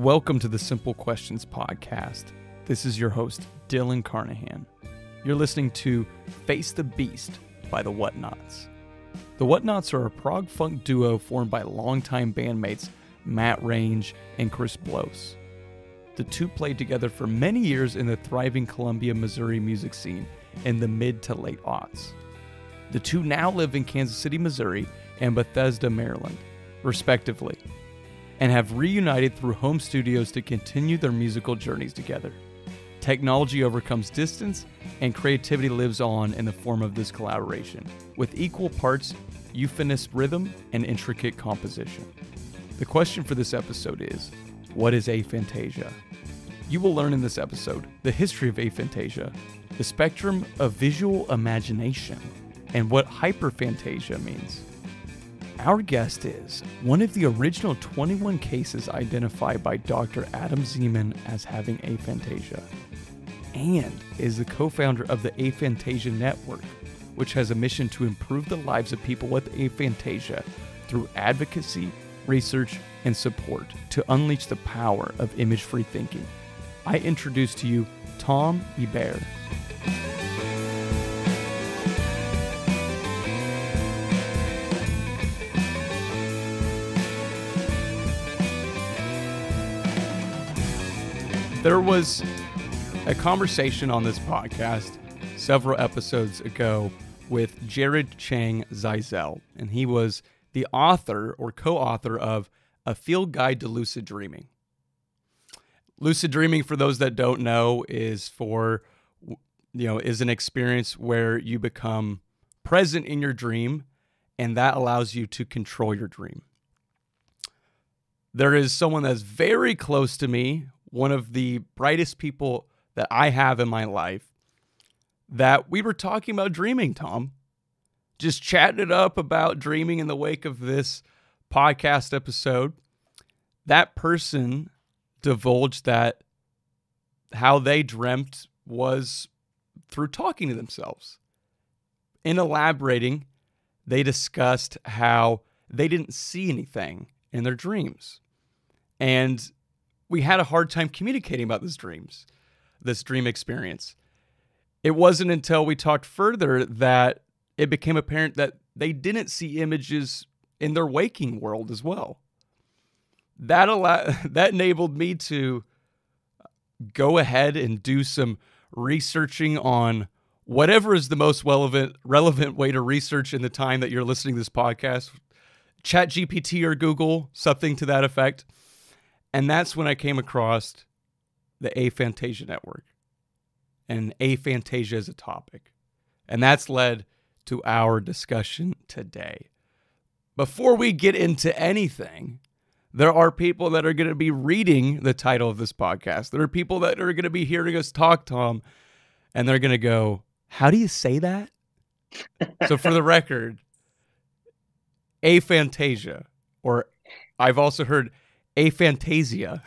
Welcome to the Simple Questions podcast. This is your host, Dylan Carnahan. You're listening to Face the Beast by the Whatnots. The Whatnots are a prog funk duo formed by longtime bandmates Matt Range and Chris Blose. The two played together for many years in the thriving Columbia, Missouri music scene in the mid to late aughts. The two now live in Kansas City, Missouri and Bethesda, Maryland, respectively, and have reunited through home studios to continue their musical journeys together. Technology overcomes distance, and creativity lives on in the form of this collaboration, with equal parts euphonous rhythm and intricate composition. The question for this episode is, what is aphantasia? You will learn in this episode the history of aphantasia, the spectrum of visual imagination, and what hyperphantasia means. Our guest is one of the original 21 cases identified by Dr. Adam Zeman as having aphantasia, and is the co-founder of the Aphantasia Network, which has a mission to improve the lives of people with aphantasia through advocacy, research, and support to unleash the power of image-free thinking. I introduce to you Tom Ebeyer. There was a conversation on this podcast several episodes ago with Jared Chang Zeisel, and he was the author or co-author of A Field Guide to Lucid Dreaming. Lucid dreaming, for those that don't know, is an experience where you become present in your dream, and that allows you to control your dream. There is someone that's very close to me, one of the brightest people that I have in my life, that we were talking about dreaming, Tom. Just chatting it up about dreaming in the wake of this podcast episode. That person divulged that how they dreamt was through talking to themselves. In elaborating, they discussed how they didn't see anything in their dreams. And we had a hard time communicating about this dream experience. It wasn't until we talked further that it became apparent that they didn't see images in their waking world as well. That enabled me to go ahead and do some researching on whatever is the most relevant way to research in the time that you're listening to this podcast. ChatGPT or Google, something to that effect. And that's when I came across the Aphantasia Network and aphantasia as a topic. And that's led to our discussion today. Before we get into anything, there are people that are going to be reading the title of this podcast. There are people that are going to be hearing us talk, Tom, and they're going to go, how do you say that? So for the record, aphantasia, or I've also heard aphantasia.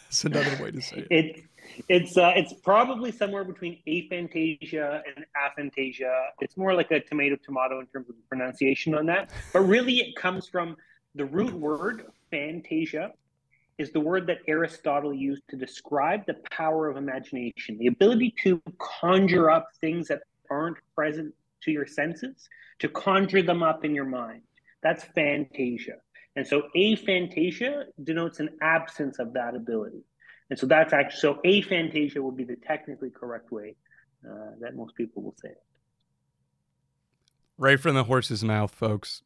That's another way to say it. It's probably somewhere between aphantasia and aphantasia. It's more like a tomato in terms of the pronunciation on that. But really it comes from the root word, phantasia, is the word that Aristotle used to describe the power of imagination, the ability to conjure up things that aren't present to your senses, to conjure them up in your mind. That's phantasia. And so aphantasia denotes an absence of that ability. And so that's actually, so aphantasia would be the technically correct way that most people will say it. Right from the horse's mouth, folks.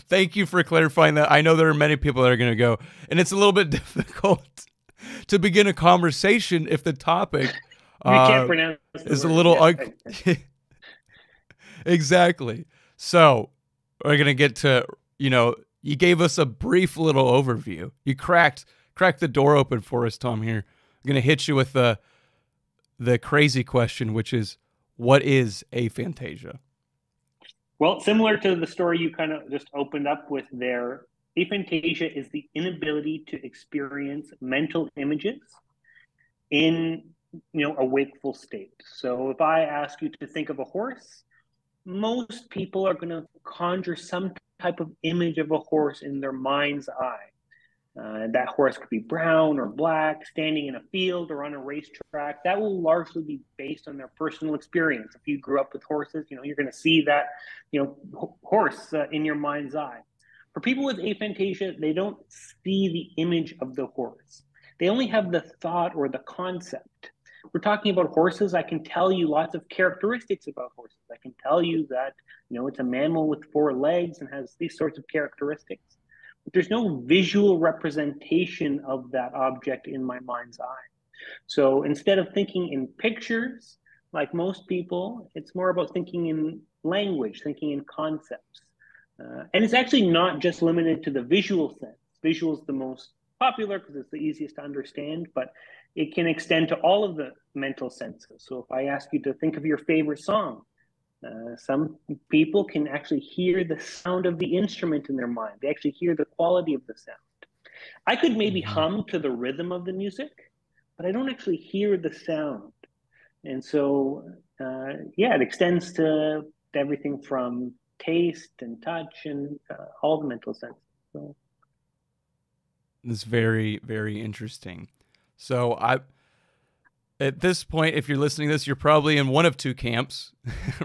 Thank you for clarifying that. I know there are many people that are going to go, and it's a little bit difficult to begin a conversation if the topic you can't pronounce is a little Exactly. So we're going to get to, you gave us a brief little overview. You cracked the door open for us, Tom, here. I'm going to hit you with the crazy question, which is, what is aphantasia? Well, similar to the story you kind of just opened up with there, aphantasia is the inability to experience mental images in, a wakeful state. So if I ask you to think of a horse, most people are going to conjure some type of image of a horse in their mind's eye. That horse could be brown or black, standing in a field or on a racetrack. That will largely be based on their personal experience. If you grew up with horses, you're going to see that, horse in your mind's eye. For people with aphantasia, they don't see the image of the horse. They only have the thought or the concept. We're talking about horses. I can tell you lots of characteristics about horses. I can tell you that, it's a mammal with 4 legs and has these sorts of characteristics. But there's no visual representation of that object in my mind's eye. So instead of thinking in pictures, like most people, it's more about thinking in language, thinking in concepts. And it's actually not just limited to the visual sense. Visual is the most popular because it's the easiest to understand, but it can extend to all of the mental senses. So if I ask you to think of your favorite song, some people can actually hear the sound of the instrument in their mind. They actually hear the quality of the sound. I could maybe hum to the rhythm of the music, but I don't actually hear the sound. And so, it extends to everything from taste and touch and all the mental senses. So. It's very, very interesting. So at this point, if you're listening to this, you're probably in one of 2 camps,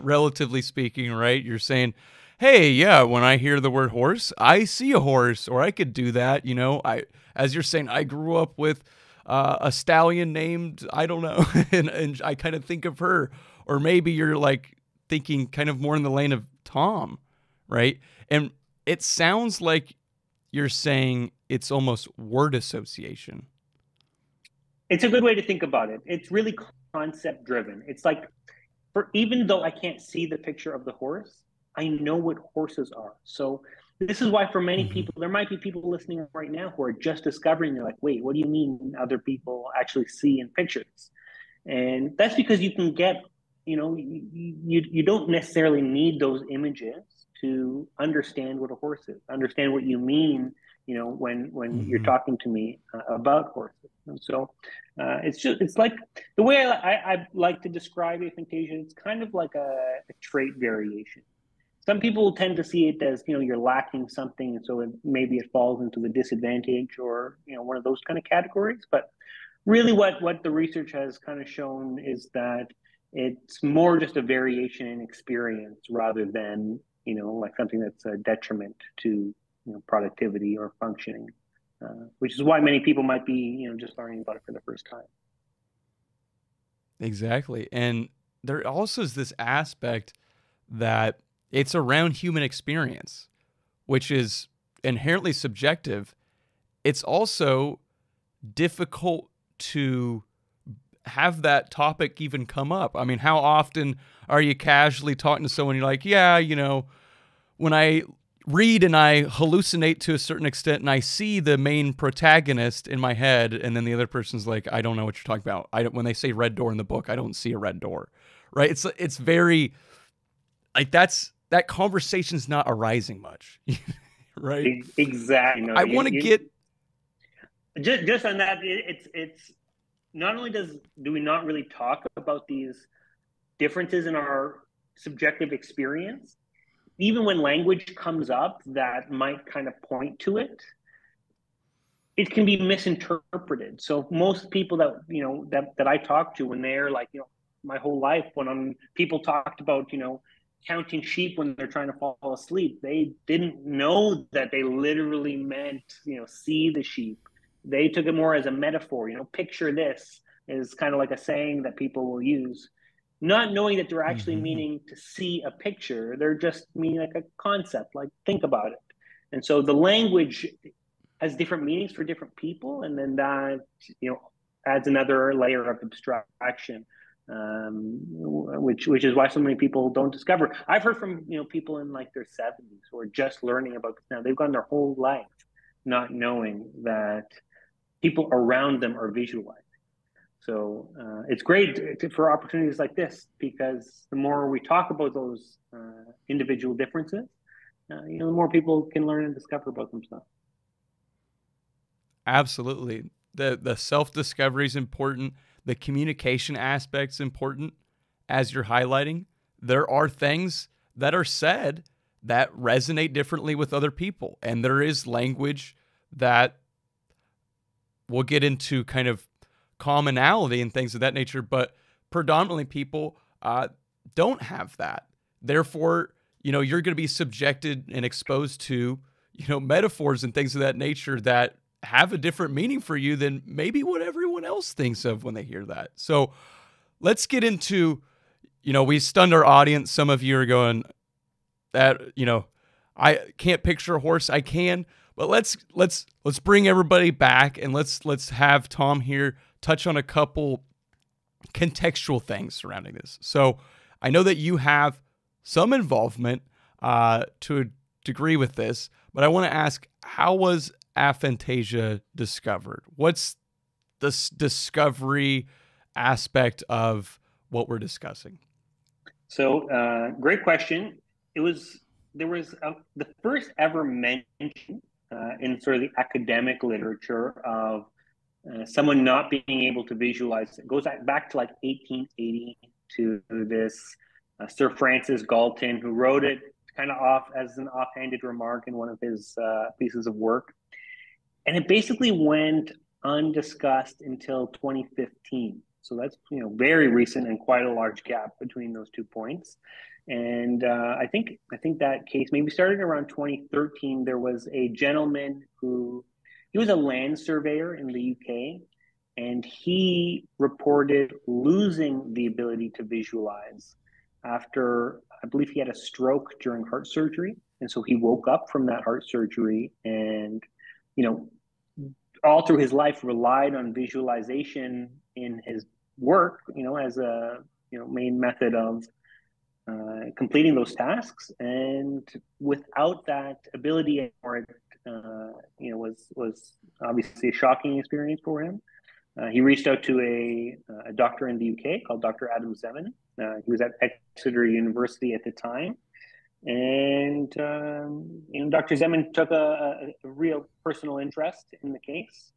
relatively speaking, right? You're saying, hey, yeah, when I hear the word horse, I see a horse, or I could do that. As you're saying, I grew up with a stallion named, I don't know, and I kind of think of her. Or maybe you're like thinking kind of more in the lane of Tom, right? And it sounds like you're saying it's almost word association. It's a good way to think about it. It's really concept driven. It's like, even though I can't see the picture of the horse, I know what horses are. So this is why for many people, there might be people listening right now who are just discovering, they're like, wait, what do you mean other people actually see in pictures? And that's because you can get, you don't necessarily need those images to understand what a horse is, understand what you mean, when you're talking to me about horses. And so it's like the way I like to describe aphantasia, it's kind of like a trait variation. Some people tend to see it as, you're lacking something, and so maybe it falls into the disadvantage or, one of those kind of categories. But really what the research has kind of shown is that it's more just a variation in experience rather than, like something that's a detriment to, productivity or functioning, which is why many people might be, just learning about it for the first time. Exactly. And there also is this aspect that it's around human experience, which is inherently subjective. It's also difficult to have that topic even come up. I mean, how often are you casually talking to someone, you're like, yeah, when I read and I hallucinate to a certain extent and I see the main protagonist in my head, and then the other person's like, I don't know what you're talking about. When they say red door in the book, I don't see a red door, right? It's very, like, that conversation's not arising much, right? Exactly. No, I want to get... Just on that, it's not only do we not really talk about these differences in our subjective experience, even when language comes up that might kind of point to it, it can be misinterpreted. So most people that I talk to, when they're like, my whole life, when people talked about, counting sheep when they're trying to fall asleep, they didn't know that they literally meant, see the sheep. They took it more as a metaphor, picture this is kind of like a saying that people will use, not knowing that they're actually meaning to see a picture. They're just meaning like a concept, like think about it. And so the language has different meanings for different people. And then that, adds another layer of abstraction, which is why so many people don't discover. I've heard from, people in like their 70s who are just learning about this now. They've gone their whole life not knowing that people around them are visualizing. So it's great for opportunities like this, because the more we talk about those individual differences, the more people can learn and discover about themselves. Absolutely. The self-discovery is important. The communication aspect's important. As you're highlighting, there are things that are said that resonate differently with other people. And there is language that we'll get into kind of commonality and things of that nature, but predominantly people don't have that. Therefore, you're going to be subjected and exposed to, metaphors and things of that nature that have a different meaning for you than maybe what everyone else thinks of when they hear that. So let's get into, we stunned our audience. Some of you are going, that, I can't picture a horse. I can, but let's bring everybody back, and let's have Tom here touch on a couple contextual things surrounding this. So I know that you have some involvement to a degree with this, but I want to ask, how was aphantasia discovered? What's the discovery aspect of what we're discussing? So, great question. There was the first ever mention in sort of the academic literature of someone not being able to visualize. It goes back to like 1880 to this Sir Francis Galton, who wrote it kind of off as an offhanded remark in one of his pieces of work. And it basically went undiscussed until 2015. So that's very recent and quite a large gap between those 2 points. And I think that case maybe started around 2013. There was a gentleman he was a land surveyor in the UK, and he reported losing the ability to visualize after, I believe he had a stroke during heart surgery. And so he woke up from that heart surgery and, all through his life relied on visualization in his work, as a, main method of completing those tasks. And without that ability anymore, was obviously a shocking experience for him. He reached out to a doctor in the UK called Dr. Adam Zeman. He was at Exeter University at the time. And, Dr. Zeman took a real personal interest in the case.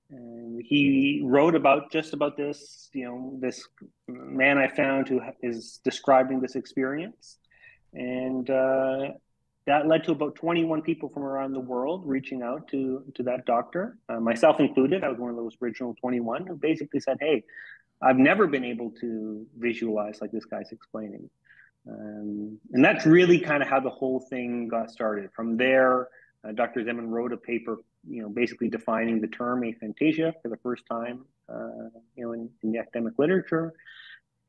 And he wrote about this, this man I found who is describing this experience. And that led to about 21 people from around the world reaching out to that doctor, myself included. I was one of those original 21 who basically said, hey, I've never been able to visualize like this guy's explaining. And that's really kind of how the whole thing got started. From there, Dr. Zeman wrote a paper, basically defining the term aphantasia for the first time, in the academic literature,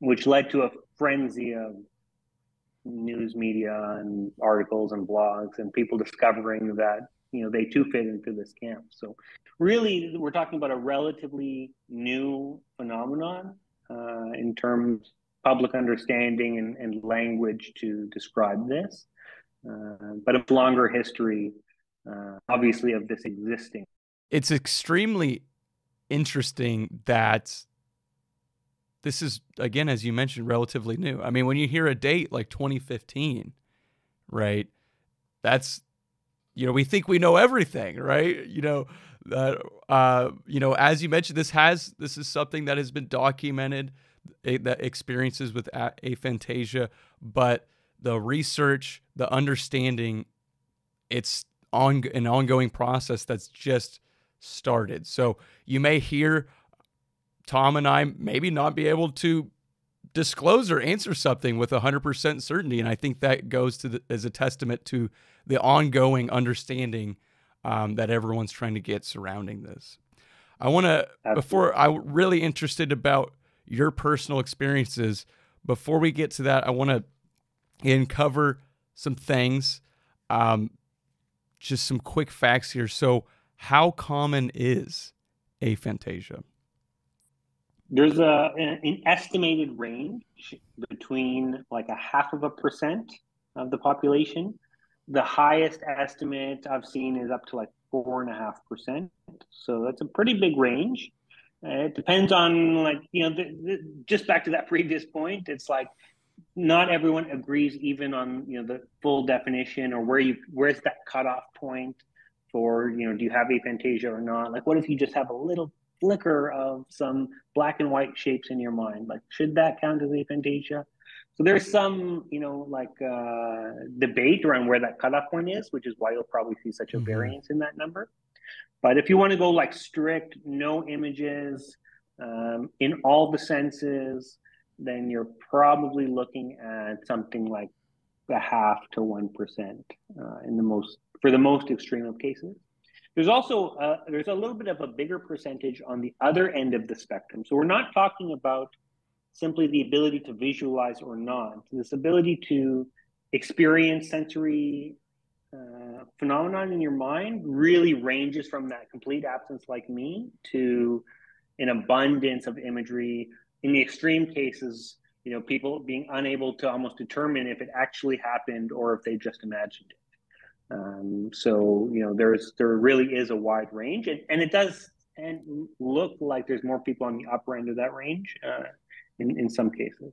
which led to a frenzy of news media and articles and blogs and people discovering that, they too fit into this camp. So really, we're talking about a relatively new phenomenon in terms of public understanding and language to describe this, but a longer history, obviously, of this existing. It's extremely interesting that this is, again, as you mentioned, relatively new. I mean, when you hear a date like 2015, right, that's, we think we know everything, right? As you mentioned, this is something that has been documented, that experiences with aphantasia, but the research, the understanding, it's an ongoing process that's just started. So you may hear Tom and I maybe not be able to disclose or answer something with 100% certainty, and I think that goes as a testament to the ongoing understanding that everyone's trying to get surrounding this. I want to, I'm really interested about your personal experiences. Before we get to that, I want to cover some things, just some quick facts here. So how common is aphantasia? There's an estimated range between like 0.5% of the population. The highest estimate I've seen is up to like 4.5%. So that's a pretty big range. It depends on, like, just back to that previous point, it's like not everyone agrees even on, the full definition or where's that cutoff point for, do you have aphantasia or not? Like, what if you just have a little flicker of some black and white shapes in your mind? Like, should that count as aphantasia? So there's some, debate around where that cutoff point is, which is why you'll probably see such a variance in that number. But if you want to go like strict, no images in all the senses, then you're probably looking at something like a half to 1% for the most extreme of cases. There's also there's a little bit of a bigger percentage on the other end of the spectrum. So we're not talking about simply the ability to visualize or not. This ability to experience sensory phenomenon in your mind really ranges from that complete absence like me to an abundance of imagery. In the extreme cases, people being unable to almost determine if it actually happened or if they just imagined it. So there really is a wide range, and it does look like there's more people on the upper end of that range in some cases.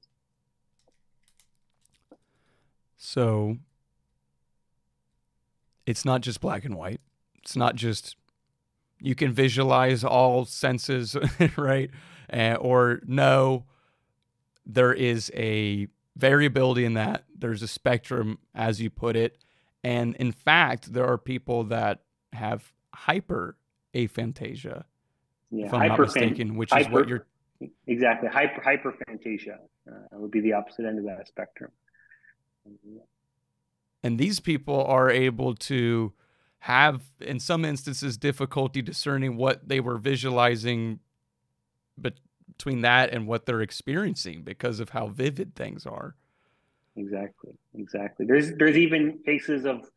So it's not just black and white. It's not just you can visualize all senses, right? Or no, there is a variability in that. There's a spectrum, as you put it. And in fact, there are people that have hyperaphantasia, if I'm not mistaken, which is what you're... Exactly. Hyperphantasia would be the opposite end of that spectrum. And these people are able to have, in some instances, difficulty discerning what they were visualizing between that and what they're experiencing because of how vivid things are. Exactly. There's even cases of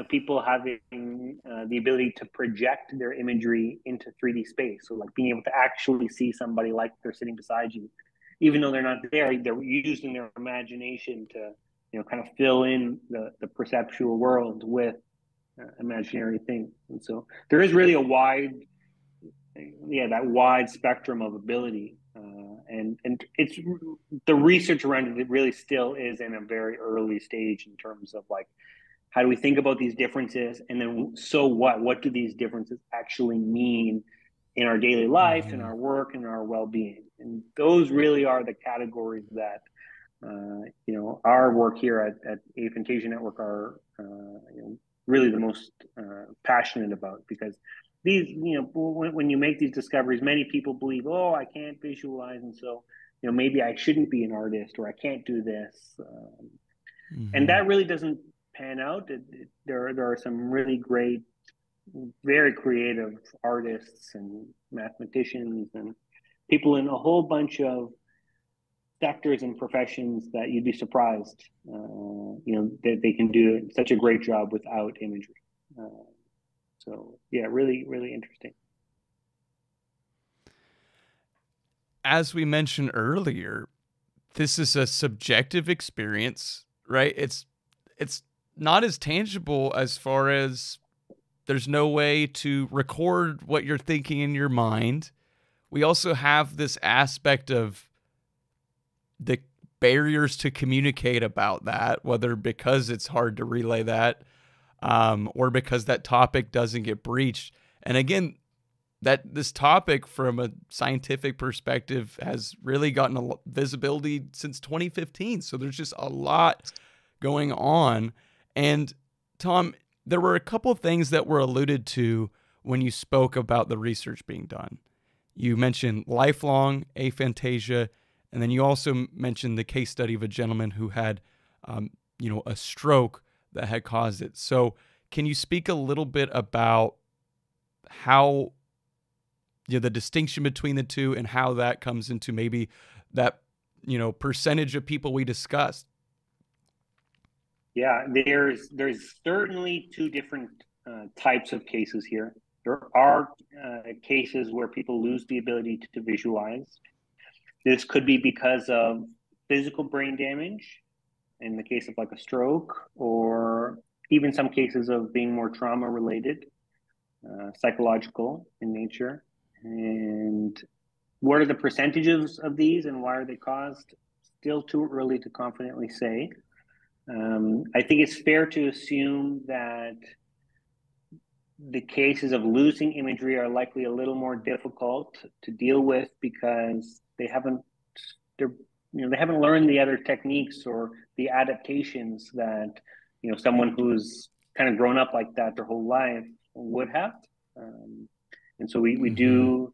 people having the ability to project their imagery into 3D space. So like being able to actually see somebody like they're sitting beside you, even though they're not there. They're using their imagination to kind of fill in the perceptual world with imaginary things. And so there is really that wide spectrum of ability. And it's the research around it really still is in a very early stage in terms of like, how do we think about these differences? And then so what do these differences actually mean in our daily life, in our work, and our well-being? And those really are the categories that, our work here at Aphantasia Network are, really the most passionate about, because these, when you make these discoveries, many people believe, oh, I can't visualize, and so, maybe I shouldn't be an artist, or I can't do this. And that really doesn't pan out. There are some really great, very creative artists and mathematicians and people in a whole bunch of sectors and professions that you'd be surprised, that they can do such a great job without imagery. So yeah, really, really interesting. As we mentioned earlier, this is a subjective experience, right? It's not as tangible as far as there's no way to record what you're thinking in your mind. We also have this aspect of the barriers to communicate about that, whether because it's hard to relay that or because that topic doesn't get breached. And again, that this topic from a scientific perspective has really gotten a visibility since 2015. So there's just a lot going on. And Tom, there were a couple of things that were alluded to when you spoke about the research being done. You mentioned lifelong aphantasia, and then you also mentioned the case study of a gentleman who had, a stroke that had caused it. So can you speak a little bit about how, the distinction between the two and how that comes into maybe that, percentage of people we discussed? Yeah, there's certainly two different types of cases here. There are cases where people lose the ability to visualize. This could be because of physical brain damage, in the case of like a stroke, or even some cases of being more trauma related, psychological in nature. And what are the percentages of these and why are they caused? Still too early to confidently say. I think it's fair to assume that the cases of losing imagery are likely a little more difficult to deal with because they haven't learned the other techniques or the adaptations that someone who's kind of grown up like that their whole life would have. And so we do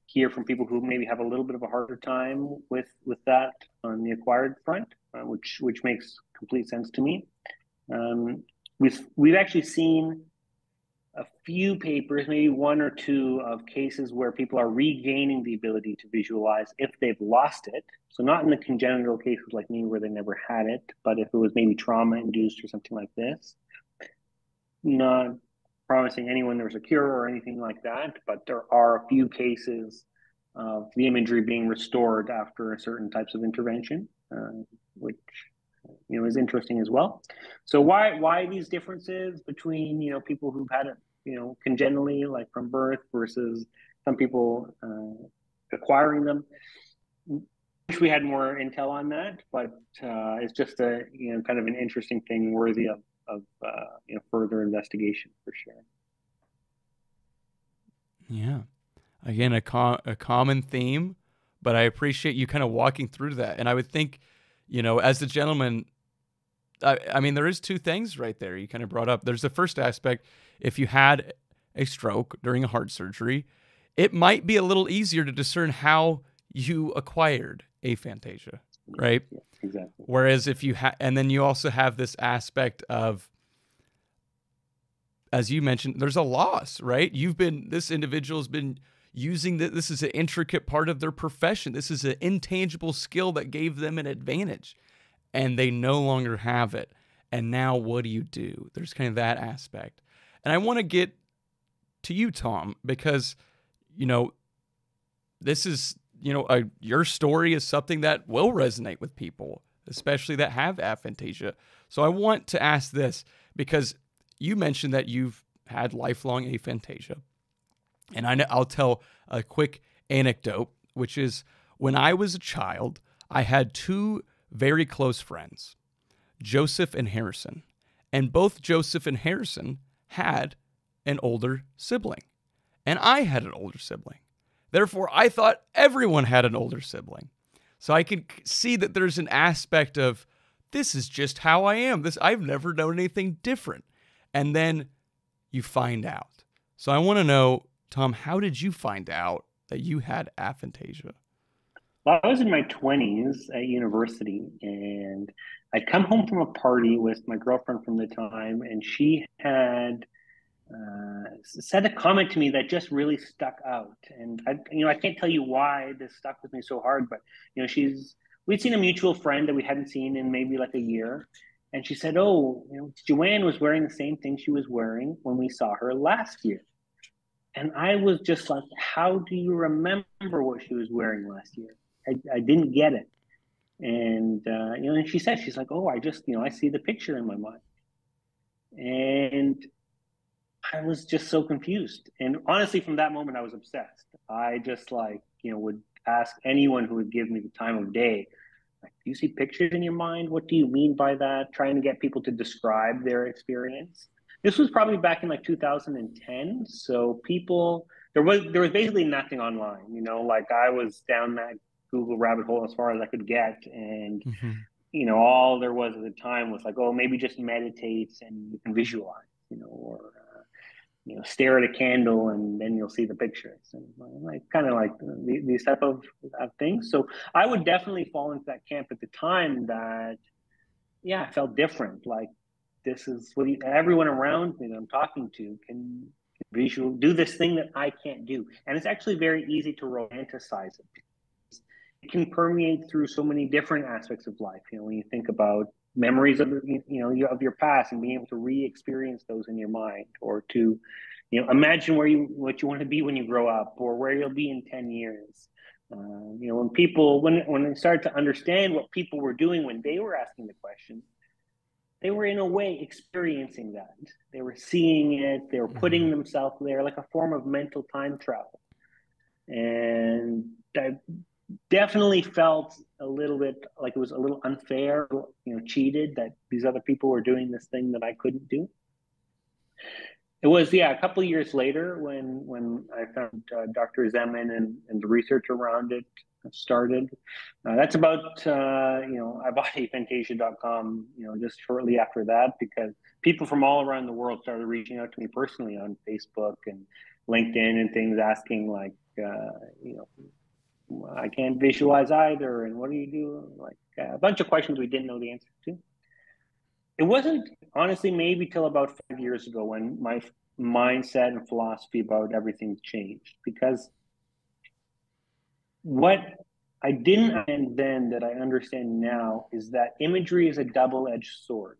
hear from people who maybe have a little bit of a harder time with that on the acquired front, which makes complete sense to me. We've actually seen a few papers, maybe one or two, of cases where people are regaining the ability to visualize if they've lost it. So not in the congenital cases like me where they never had it, but if it was maybe trauma induced or something like this. Not promising anyone there's a cure or anything like that, but there are a few cases of the imagery being restored after certain types of intervention, which is interesting as well. So why these differences between people who've had it congenitally, like from birth, versus some people acquiring them? Wish we had more intel on that, but it's just a kind of an interesting thing worthy of further investigation for sure. Yeah, again, a common theme, but I appreciate you kind of walking through that. And I would think, as the gentleman, I mean, there is two things right there you kind of brought up. There's the first aspect. If you had a stroke during a heart surgery, it might be a little easier to discern how you acquired aphantasia, right? Yeah, exactly. Whereas if you and then you also have this aspect of, as you mentioned, there's a loss, right? This individual's been using this is an intricate part of their profession. This is an intangible skill that gave them an advantage, and they no longer have it. And now what do you do? There's kind of that aspect. And I want to get to you, Tom, because, this is, your story is something that will resonate with people, especially that have aphantasia. So I want to ask this because you mentioned that you've had lifelong aphantasia. And I'll tell a quick anecdote, which is when I was a child, I had two very close friends, Joseph and Harrison. And both Joseph and Harrison had an older sibling. And I had an older sibling. Therefore, I thought everyone had an older sibling. So I could see that there's an aspect of, this is just how I am. I've never known anything different. And then you find out. So I want to know, Tom, how did you find out that you had aphantasia? Well, I was in my 20s at university, and I'd come home from a party with my girlfriend from the time, and she had said a comment to me that just really stuck out. And I can't tell you why this stuck with me so hard, but we'd seen a mutual friend that we hadn't seen in maybe like a year, and she said, "Oh, Joanne was wearing the same thing she was wearing when we saw her last year." And I was just like, "How do you remember what she was wearing last year?" I didn't get it. And and she said, she's like, "Oh, I just I see the picture in my mind." And I was just so confused. And honestly, from that moment, I was obsessed. I just would ask anyone who would give me the time of day, like, "Do you see pictures in your mind? What do you mean by that?" Trying to get people to describe their experience. This was probably back in like 2010. So there was basically nothing online, like I was down that Google rabbit hole as far as I could get. And, all there was at the time was like, oh, maybe just meditate and you can visualize, or, stare at a candle and then you'll see the pictures, and like kind of like these type of things. So I would definitely fall into that camp at the time that, yeah, I felt different. Like, this is what everyone around me that I'm talking to can do this thing that I can't do. And it's actually very easy to romanticize it. It can permeate through so many different aspects of life. When you think about memories of of your past and being able to re-experience those in your mind, or to imagine what you want to be when you grow up, or where you'll be in 10 years. When they started to understand what people were doing when they were asking the question, they were in a way experiencing that. They were seeing it. They were putting themselves there, like a form of mental time travel. And I definitely felt a little bit like it was a little unfair, cheated, that these other people were doing this thing that I couldn't do. It was, a couple of years later when I found Dr. Zeman and the research around it started. That's about, I bought Aphantasia.com, just shortly after that, because people from all around the world started reaching out to me personally on Facebook and LinkedIn and things asking like, you know, I can't visualize either. And what do you do? Like a bunch of questions we didn't know the answer to. It wasn't honestly maybe till about 5 years ago when my mindset and philosophy about everything changed, because what I didn't understand then that I understand now is that imagery is a double-edged sword.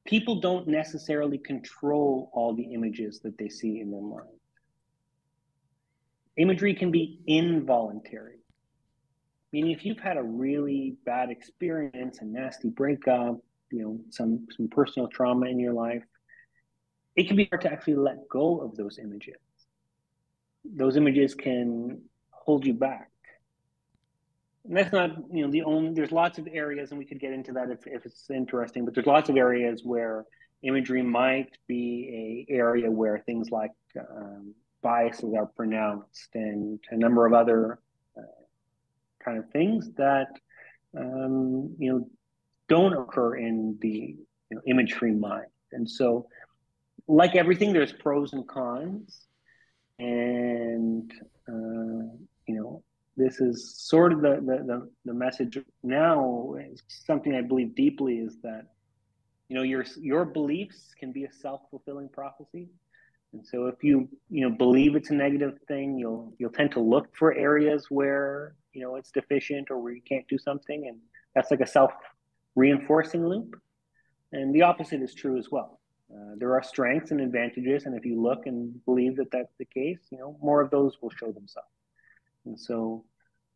People don't necessarily control all the images that they see in their mind. Imagery can be involuntary. Meaning if you've had a really bad experience, a nasty breakup, you know, some personal trauma in your life, it can be hard to actually let go of those images. Those images can hold you back. And that's not, you know, the only, there's lots of areas, and we could get into that if it's interesting, but there's lots of areas where imagery might be a area where things like biases are pronounced, and a number of other kind of things that you know, don't occur in the, you know, image-free mind. And so, like everything, there's pros and cons, and you know, this is sort of the message now. Is something I believe deeply is that, you know, your beliefs can be a self-fulfilling prophecy. And so if you know, believe it's a negative thing, you'll tend to look for areas where, you know, it's deficient or where you can't do something, and that's like a self-reinforcing loop. And the opposite is true as well. There are strengths and advantages, and if you look and believe that that's the case, you know, more of those will show themselves. And so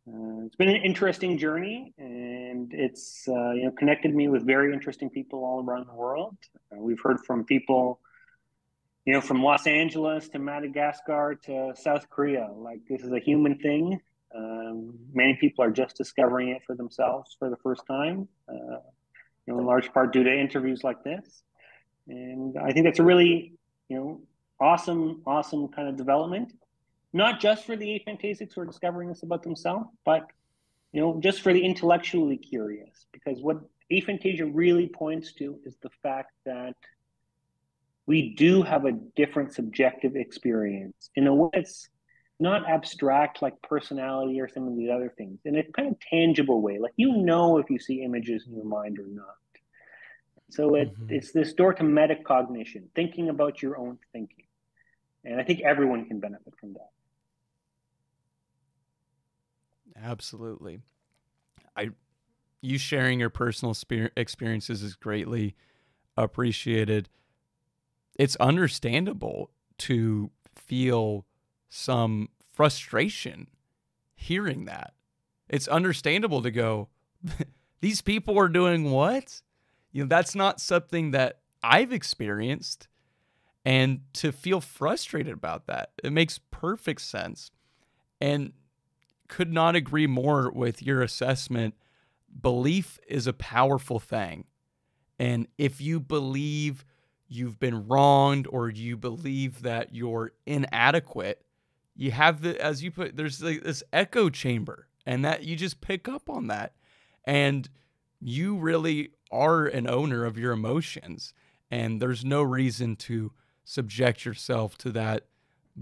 it's been an interesting journey, and it's you know, connected me with very interesting people all around the world. We've heard from people, you know, from Los Angeles to Madagascar to South Korea. Like, this is a human thing. Many people are just discovering it for themselves for the first time, you know, in large part due to interviews like this. And I think that's a really, you know, awesome kind of development, not just for the aphantasics who are discovering this about themselves, but, you know, just for the intellectually curious. Because what aphantasia really points to is the fact that we do have a different subjective experience in a way that's not abstract like personality or some of the other things, in a kind of tangible way. Like, you know, if you see images in your mind or not. So it's this door to metacognition, thinking about your own thinking. And I think everyone can benefit from that. Absolutely. You sharing your personal experiences is greatly appreciated. It's understandable to feel some frustration hearing that. It's understandable to go, these people are doing what? You know, that's not something that I've experienced. And to feel frustrated about that, it makes perfect sense. And could not agree more with your assessment. Belief is a powerful thing. And if you believe you've been wronged, or you believe that you're inadequate, you have the, as you put, there's like this echo chamber, and that you just pick up on that. And you really are an owner of your emotions, and there's no reason to subject yourself to that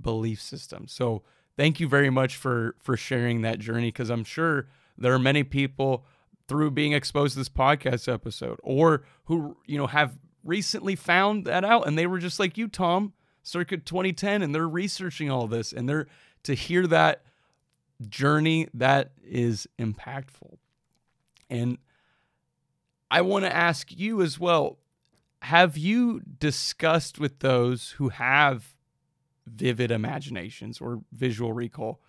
belief system. So thank you very much for sharing that journey, because I'm sure there are many people through being exposed to this podcast episode, or who, you know, have recently found that out, and they were just like you, Tom, circa 2010, and they're researching all this, and they're, to hear that journey, that is impactful. And I want to ask you as well, have you discussed with those who have vivid imaginations or visual recall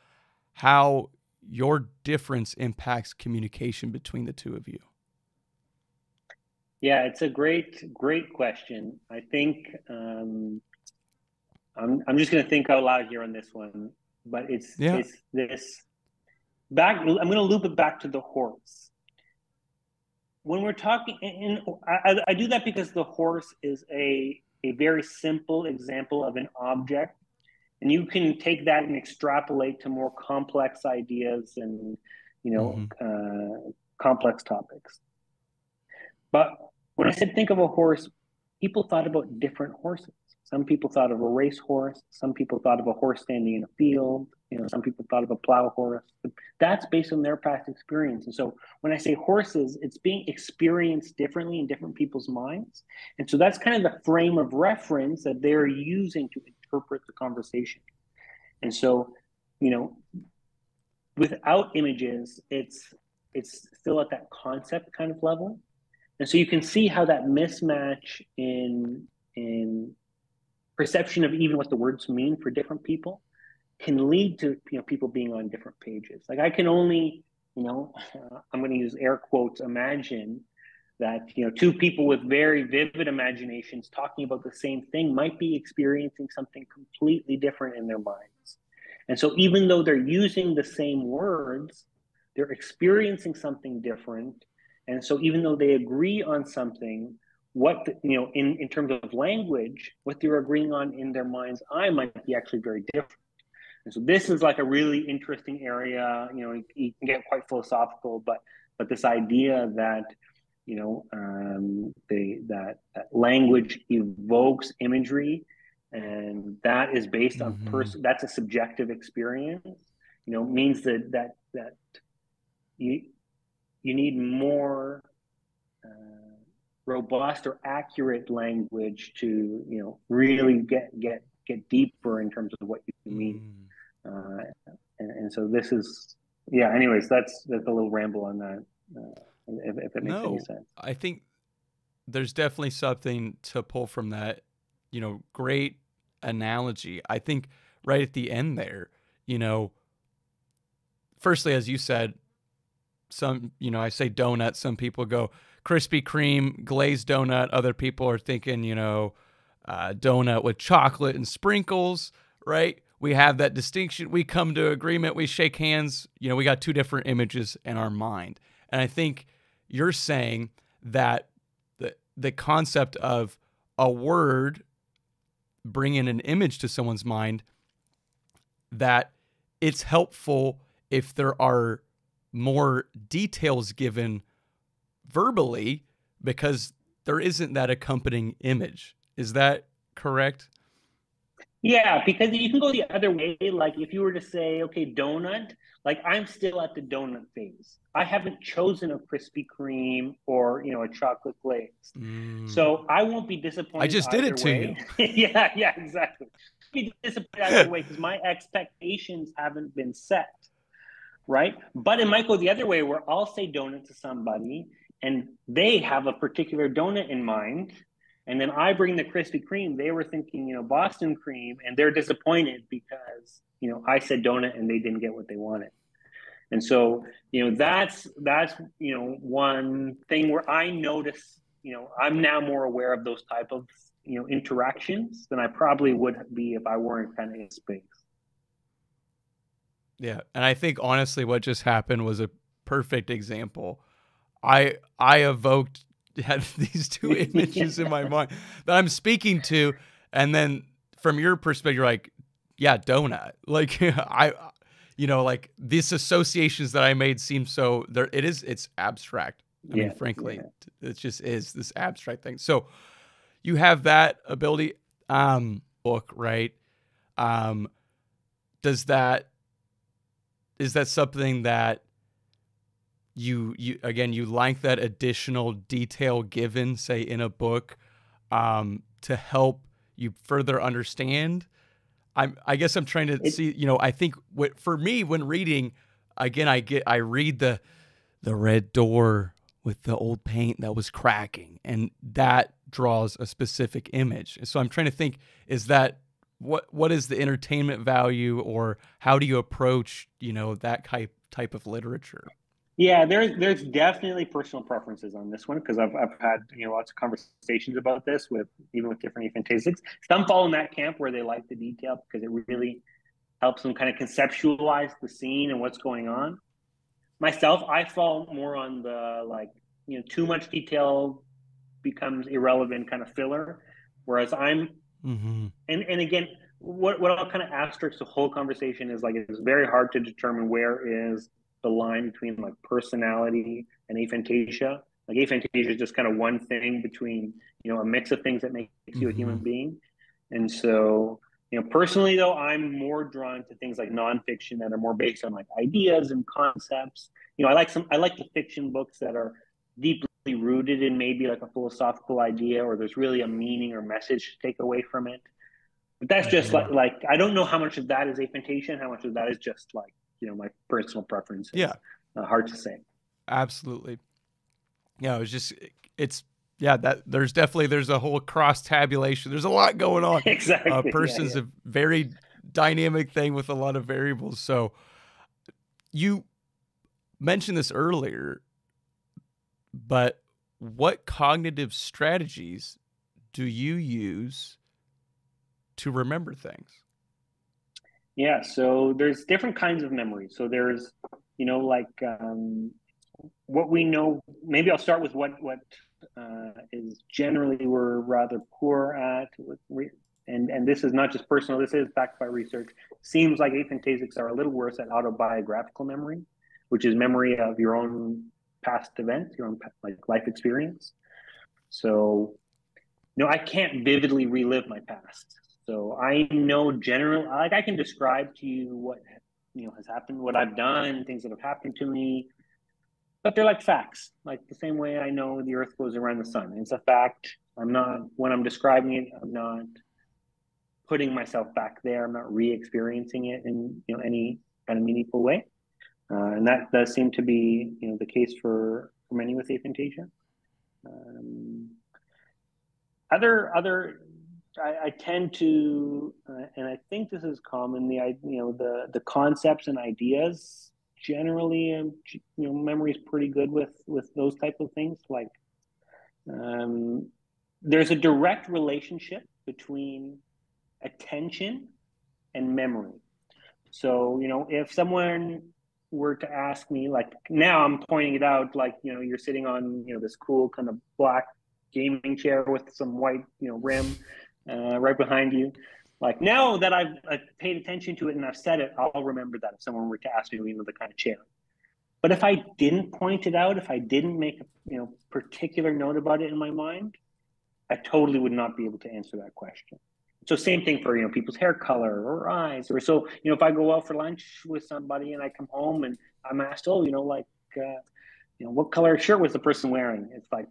how your difference impacts communication between the two of you? Yeah, it's a great question. I think I'm just going to think out loud here on this one, but it's this back. I'm going to loop it back to the horse. When we're talking, and I do that because the horse is a very simple example of an object, and you can take that and extrapolate to more complex ideas and, you know, complex topics. But when I said think of a horse, people thought about different horses. Some people thought of a racehorse. Some people thought of a horse standing in a field. Some people thought of a plow horse. But that's based on their past experience. And so when I say horses, it's being experienced differently in different people's minds. And so that's kind of the frame of reference that they're using to interpret the conversation. And so, without images, it's still at that concept kind of level. And so you can see how that mismatch in perception of even what the words mean for different people can lead to people being on different pages. Like I can only, I'm going to use air quotes, imagine that two people with very vivid imaginations talking about the same thing might be experiencing something completely different in their minds. And so even though they're using the same words, they're experiencing something different. And so even though they agree on something, in terms of language, what they're agreeing on in their mind's eye might be actually very different. And so this is like a really interesting area. You can get quite philosophical, but this idea that that language evokes imagery, and that is based on that's a subjective experience. Means that you need more robust or accurate language to really get deeper in terms of what you mean. And so this is anyways, that's a little ramble on that, if it makes any sense. I think there's definitely something to pull from that. Great analogy. I think right at the end there, firstly, as you said, I say donut, some people go Krispy Kreme glazed donut, other people are thinking donut with chocolate and sprinkles, right? We have that distinction. We come to agreement. We shake hands. We got two different images in our mind. And I think you're saying that the concept of a word bringing an image to someone's mind, that it's helpful if there are more details given verbally because there isn't that accompanying image. Is that correct? Yeah, because you can go the other way. Like if you were to say, okay, donut, like I'm still at the donut phase. I haven't chosen a Krispy Kreme or, a chocolate glaze. So I won't be disappointed. I just did it to you. Yeah, exactly. Be disappointed either way because my expectations haven't been set. Right. But it might go the other way where I'll say donut to somebody and they have a particular donut in mind. And then I bring the Krispy Kreme. They were thinking, Boston cream, and they're disappointed because, I said donut and they didn't get what they wanted. And so, that's one thing where I notice, I'm now more aware of those type of, interactions than I probably would be if I weren't kind of in space. Yeah. And I think honestly what just happened was a perfect example. I had these two images in my mind that I'm speaking to, and then from your perspective, you're like, yeah, donut. Like like these associations that I made seem so there. It's abstract. I mean, frankly, it just is this abstract thing. So you have that ability, book, right? Is that something that you like that additional detail given, say, in a book, to help you further understand? I guess I'm trying to see, I think for me when reading, again, I read the red door with the old paint that was cracking, and that draws a specific image. So I'm trying to think, is that what is the entertainment value, or how do you approach, that type of literature? Yeah, there's definitely personal preferences on this one because I've had lots of conversations about this with different aphantasics. Some fall in that camp where they like the detail because it really helps them kind of conceptualize the scene and what's going on. Myself, I fall more on the too much detail becomes irrelevant kind of filler, whereas I'm and again, what I'll kind of asterisk the whole conversation is it's very hard to determine where is the line between personality and aphantasia. Aphantasia is just kind of one thing between a mix of things that makes you a human being. And so, personally though, I'm more drawn to things like nonfiction that are more based on like ideas and concepts. I like the fiction books that are deeply rooted in maybe like a philosophical idea, or there's really a meaning or message to take away from it. But that's just like I don't know how much of that is aphantasia and how much of that is just like, my personal preferences. Yeah. Hard to say. Absolutely. Yeah, there's a whole cross tabulation. There's a lot going on. Exactly. Person's a very dynamic thing with a lot of variables. So you mentioned this earlier, but what cognitive strategies do you use to remember things? Yeah, so there's different kinds of memory. So there's, what we know. Maybe I'll start with what is generally we're rather poor at. And this is not just personal. This is backed by research. Seems like aphantasics are a little worse at autobiographical memory, which is memory of your own past events, your own like life experience. So, I can't vividly relive my past. So I know general, like I can describe to you what has happened, what I've done, things that have happened to me, but they're like facts. Like the same way I know the Earth goes around the sun. It's a fact. When I'm describing it, I'm not putting myself back there. I'm not re-experiencing it in any kind of meaningful way. And that does seem to be the case for many with aphantasia. I tend to, and I think this is common. The concepts and ideas generally, memory is pretty good with those type of things. Like, there's a direct relationship between attention and memory. So, if someone were to ask me, like now I'm pointing it out, like, you're sitting on, this cool kind of black gaming chair with some white, rim right behind you. Like now that I've paid attention to it and I've said it, I'll remember that if someone were to ask me, the kind of chair. But if I didn't point it out, if I didn't make a particular note about it in my mind, I totally would not be able to answer that question. So same thing for people's hair color or eyes, or so if I go out for lunch with somebody and I come home and I'm asked, what color shirt was the person wearing? It's like,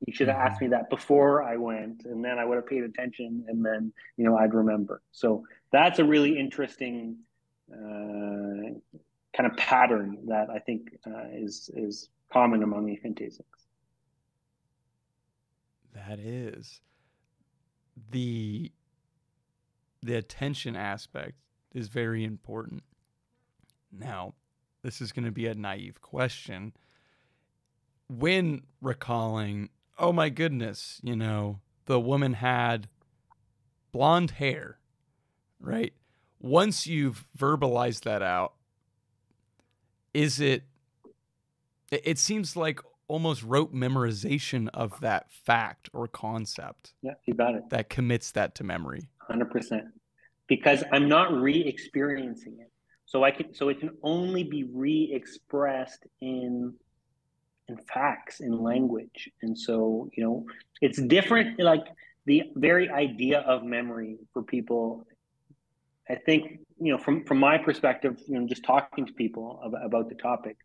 you should have asked me that before I went, and then I would have paid attention, and then I'd remember. So that's a really interesting kind of pattern that I think is common among aphantasics. That is the attention aspect is very important. Now, this is going to be a naive question. When recalling, oh my goodness, the woman had blonde hair, right? Once you've verbalized that out, it seems like almost rote memorization of that fact or concept. Yeah, you got it. That commits that to memory. 100%. Because I'm not re-experiencing it. So it can only be re-expressed in facts, in language. And so, it's different. Like the very idea of memory for people, I think, from my perspective, just talking to people about the topic,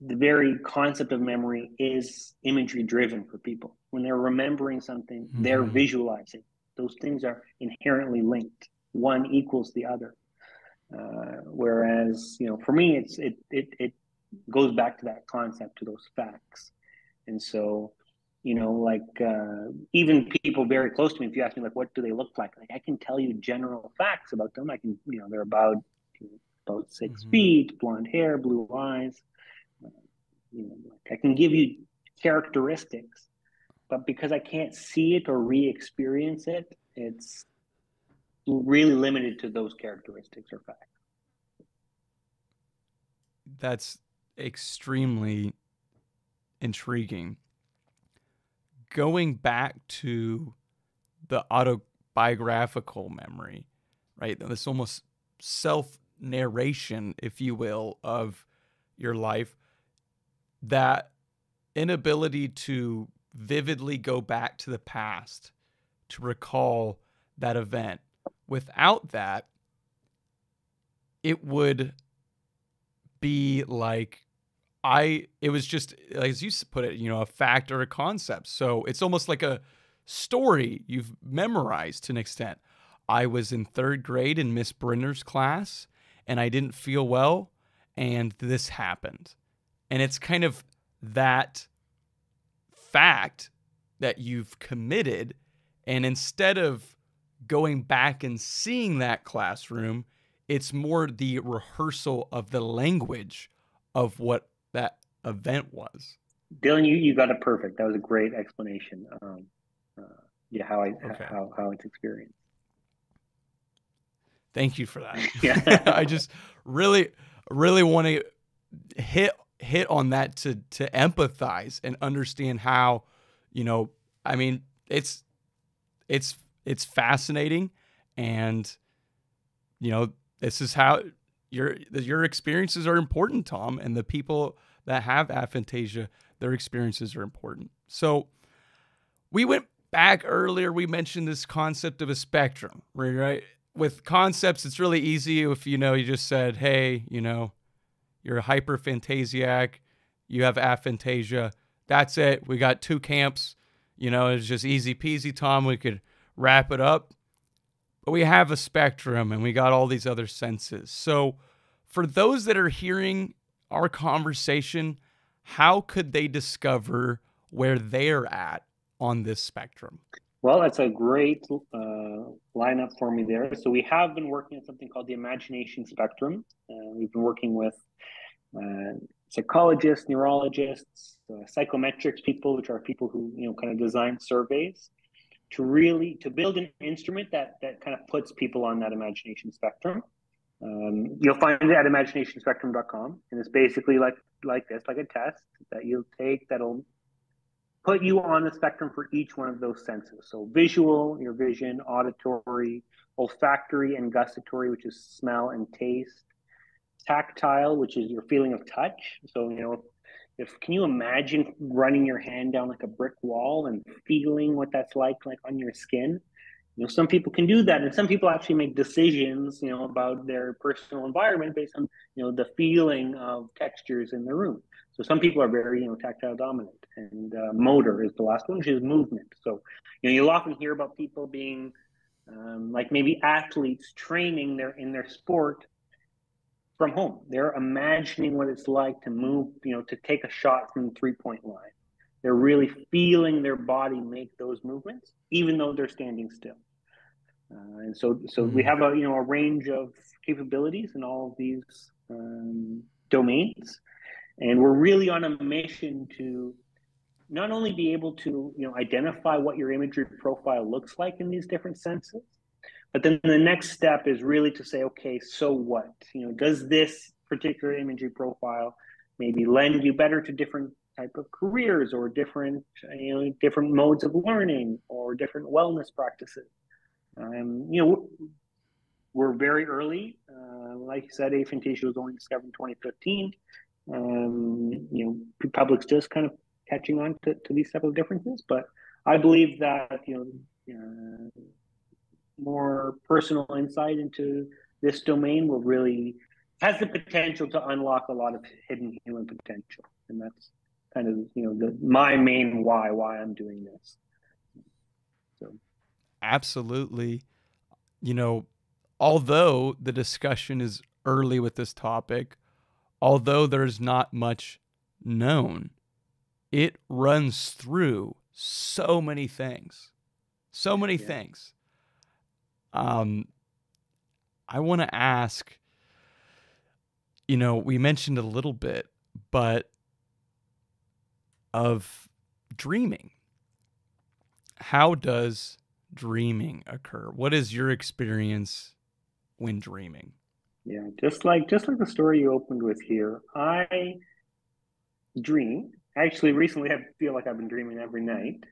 the very concept of memory is imagery driven for people. When they're remembering something, they're visualizing. Those things are inherently linked. One equals the other. Whereas, for me, it goes back to that concept, to those facts. And so, even people very close to me, if you ask me, like, what do they look like I can tell you general facts about them. I can, they're about 6 feet, blonde hair, blue eyes. I can give you characteristics, but because I can't see it or re-experience it, it's really limited to those characteristics or facts. That's extremely intriguing. Going back to the autobiographical memory, right? This almost self-narration, if you will, of your life, that inability to vividly go back to the past to recall that event. Without that, it would be like it was just, as you put it, a fact or a concept. So it's almost like a story you've memorized to an extent. I was in 3rd grade in Miss Brenner's class, and I didn't feel well, and this happened. And it's kind of that fact that you've committed, and instead of going back and seeing that classroom, it's more the rehearsal of the language of what that event was. Dylan, you got it perfect. That was a great explanation. How it's experienced. Thank you for that. Yeah. I just really want to hit on that to empathize and understand how, I mean, it's fascinating, and this is how your experiences are important, Tom, and the people that have aphantasia, their experiences are important. So we went back earlier, we mentioned this concept of a spectrum, right? With concepts, it's really easy if you just said, hey, you're a hyperphantasiac, you have aphantasia, that's it. We got 2 camps, it's just easy peasy, Tom. We could wrap it up. But we have a spectrum, and we got all these other senses. So for those that are hearing our conversation, how could they discover where they're at on this spectrum? Well, that's a great lineup for me there. So we have been working on something called the imagination spectrum. We've been working with psychologists, neurologists, psychometrics people, which are people who kind of design surveys to build an instrument that kind of puts people on that imagination spectrum. You'll find it at imaginationspectrum.com, and it's basically like a test that you'll take that'll put you on the spectrum for each one of those senses. So visual, your vision; auditory, olfactory and gustatory, which is smell and taste; tactile, which is your feeling of touch. So can you imagine running your hand down like a brick wall and feeling what that's like on your skin? Some people can do that, and some people actually make decisions, about their personal environment based on, the feeling of textures in the room. So some people are very, tactile dominant, and motor is the last one, which is movement. So, you'll often hear about people being like maybe athletes training in their sport from home. They're imagining what it's like to move, to take a shot from the 3-point line. They're really feeling their body make those movements, even though they're standing still. And so we have a range of capabilities in all of these domains, and we're really on a mission to not only be able to identify what your imagery profile looks like in these different senses, but then the next step is really to say, okay, so what? Does this particular imagery profile maybe lend you better to different type of careers, or different modes of learning, or different wellness practices? We're very early. Like you said, aphantasia was only discovered in 2015. Public's just kind of catching on to these type of differences, but I believe that more personal insight into this domain will really has the potential to unlock a lot of hidden human potential, and that's kind of my main why I'm doing this. So. Absolutely. Although the discussion is early with this topic, although there's not much known, it runs through so many things. So many things. I want to ask, we mentioned a little bit, but of dreaming. How does dreaming occur? What is your experience when dreaming? Yeah, just like the story you opened with here, I dream. Actually, recently I feel like I've been dreaming every night,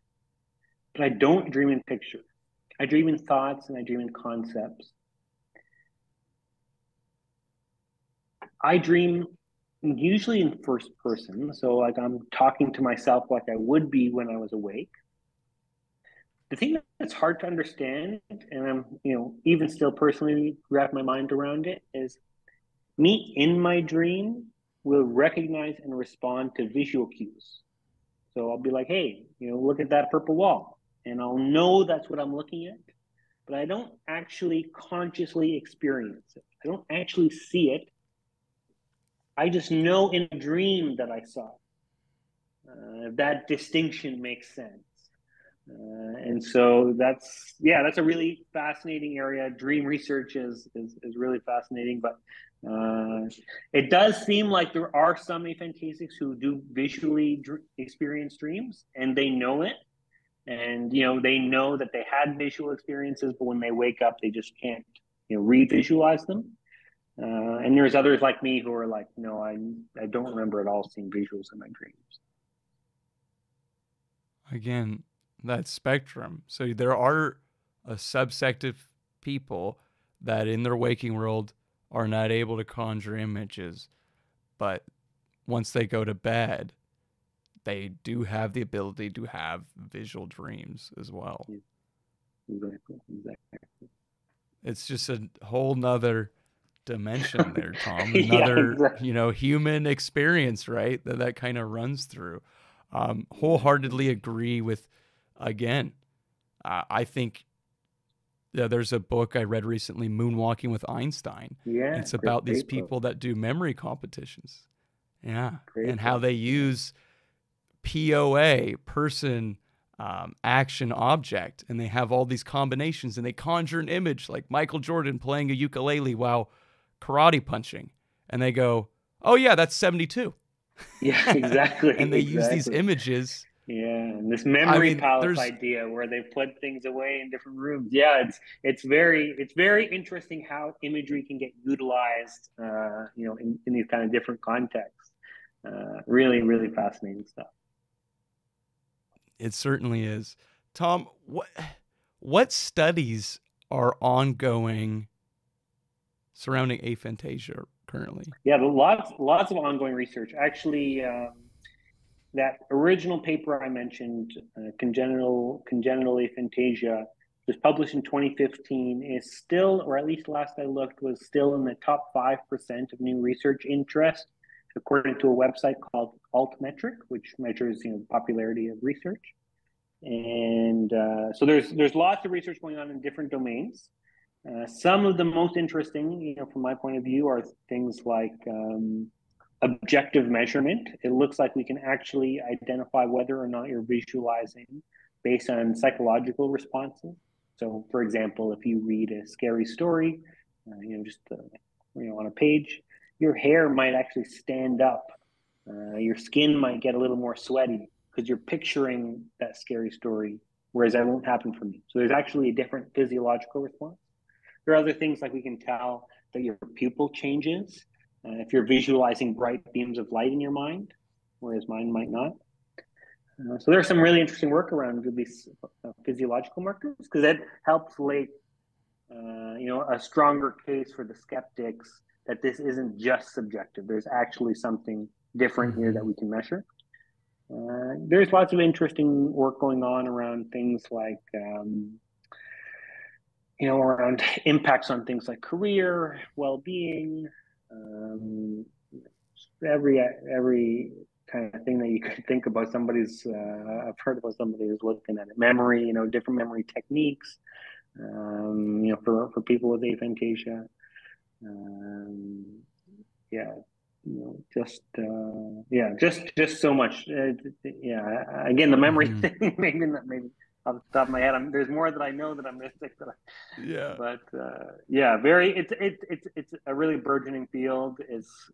but I don't dream in pictures. I dream in thoughts, and I dream in concepts. I dream usually in first person, so like I'm talking to myself like I would be when I was awake. the thing that's hard to understand, and I'm, even still personally wrap my mind around it, is me in my dream will recognize and respond to visual cues. So I'll be like, hey, look at that purple wall. And I'll know that's what I'm looking at, but I don't actually consciously experience it. I don't actually see it. I just know in a dream that I saw it. That distinction makes sense. And so that's a really fascinating area. Dream research is really fascinating, but it does seem like there are some aphantasics who do visually experience dreams, and they know it, and they know that they had visual experiences, but when they wake up, they just can't re-visualize them. And there's others like me who are like, no, I don't remember at all seeing visuals in my dreams. Again, that spectrum. So there are a subsect of people that in their waking world are not able to conjure images, but once they go to bed, they do have the ability to have visual dreams as well. Exactly. It's just a whole nother dimension there, Tom. Another, exactly. Human experience, right? That kind of runs through. Wholeheartedly agree with, again, I think there's a book I read recently, Moonwalking with Einstein. Yeah. It's about these people that do memory competitions. Yeah. And how they use POA, person, action, object, and they have all these combinations, and they conjure an image like Michael Jordan playing a ukulele while karate punching, and they go, oh yeah, that's 72. Yeah, exactly. And they use these images. Yeah, and this memory palace idea where they put things away in different rooms. Yeah, it's very interesting how imagery can get utilized, in these kind of different contexts. Really, really fascinating stuff. It certainly is. Tom, what studies are ongoing surrounding aphantasia currently? Yeah, lots of ongoing research. Actually, that original paper I mentioned, congenital aphantasia, was published in 2015. Is still, or at least last I looked, was still in the top 5% of new research interest, according to a website called Altmetric, which measures popularity of research. And so there's lots of research going on in different domains. Some of the most interesting, from my point of view, are things like objective measurement. It looks like we can actually identify whether or not you're visualizing based on psychological responses. So, for example, if you read a scary story, on a page, your hair might actually stand up. Your skin might get a little more sweaty because you're picturing that scary story, whereas that won't happen for me. So there's actually a different physiological response. There are other things like we can tell that your pupil changes if you're visualizing bright beams of light in your mind, whereas mine might not. So there's some really interesting work around these physiological markers, because that helps lay a stronger case for the skeptics that this isn't just subjective. There's actually something different here that we can measure. There's lots of interesting work going on around things like around impacts on things like career, well-being, every kind of thing that you could think about. I've heard about somebody who's looking at it. Memory, different memory techniques, for people with aphantasia. Just so much. Again, the memory thing, maybe off the top of my head, there's more that I know that I'm missing. But it's a really burgeoning field. It's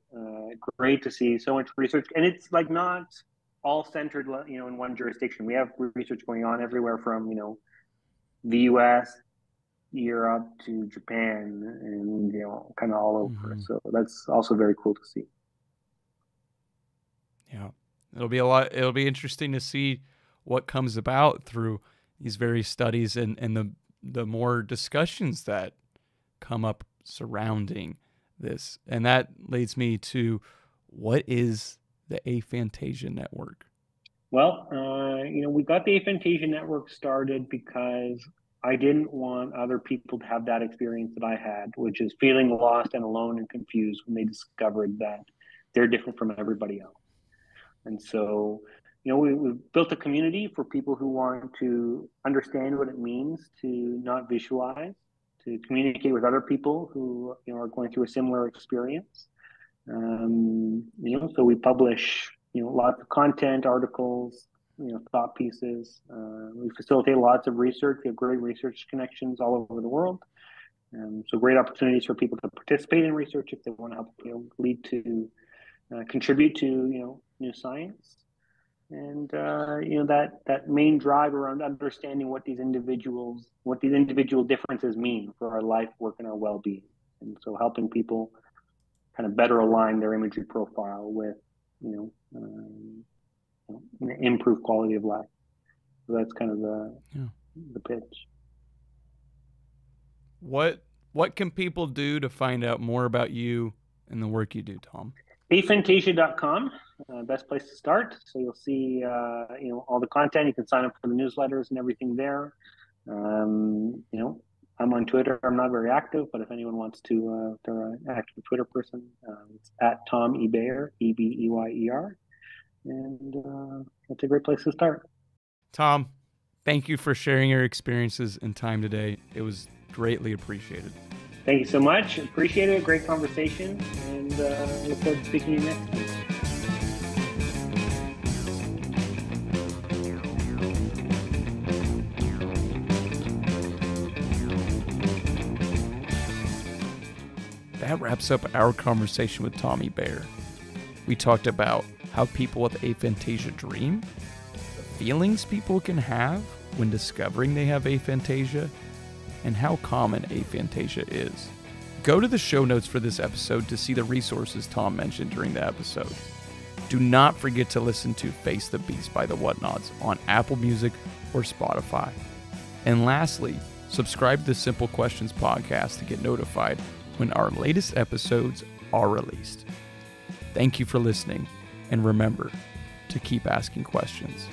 great to see so much research, and it's like not all centered, in one jurisdiction. We have research going on everywhere from the U.S., Europe to Japan, and kind of all over. So that's also very cool to see. Yeah, it'll be interesting to see what comes about through these various studies and the more discussions that come up surrounding this. And that leads me to, what is the Aphantasia Network? Well, we got the Aphantasia Network started because I didn't want other people to have that experience that I had, which is feeling lost and alone and confused when they discovered that they're different from everybody else. And so, we've built a community for people who want to understand what it means to not visualize, to communicate with other people who are going through a similar experience. So we publish lots of content, articles, thought pieces. We facilitate lots of research. We have great research connections all over the world. So great opportunities for people to participate in research if they want to help lead to contribute to new science. And that main drive around understanding what these individual differences mean for our life, work, and our well-being. And so helping people kind of better align their imagery profile with improve quality of life. So that's kind of the pitch. What can people do to find out more about you and the work you do, Tom? Aphantasia.com, best place to start. So you'll see all the content. You can sign up for the newsletters and everything there. I'm on Twitter. I'm not very active, but if anyone wants to, they're an active Twitter person, it's at Tom Ebeyer, Ebeyer. And that's a great place to start. Tom, thank you for sharing your experiences and time today. It was greatly appreciated. Thank you so much. Appreciate it. Great conversation. And look forward to speaking to you next week. That wraps up our conversation with Tom Ebeyer. We talked about how people with aphantasia dream, the feelings people can have when discovering they have aphantasia, and how common aphantasia is. Go to the show notes for this episode to see the resources Tom mentioned during the episode. Do not forget to listen to Face the Beast by the Whatnots on Apple Music or Spotify. And lastly, subscribe to the Simple Questions podcast to get notified when our latest episodes are released. Thank you for listening, and remember to keep asking questions.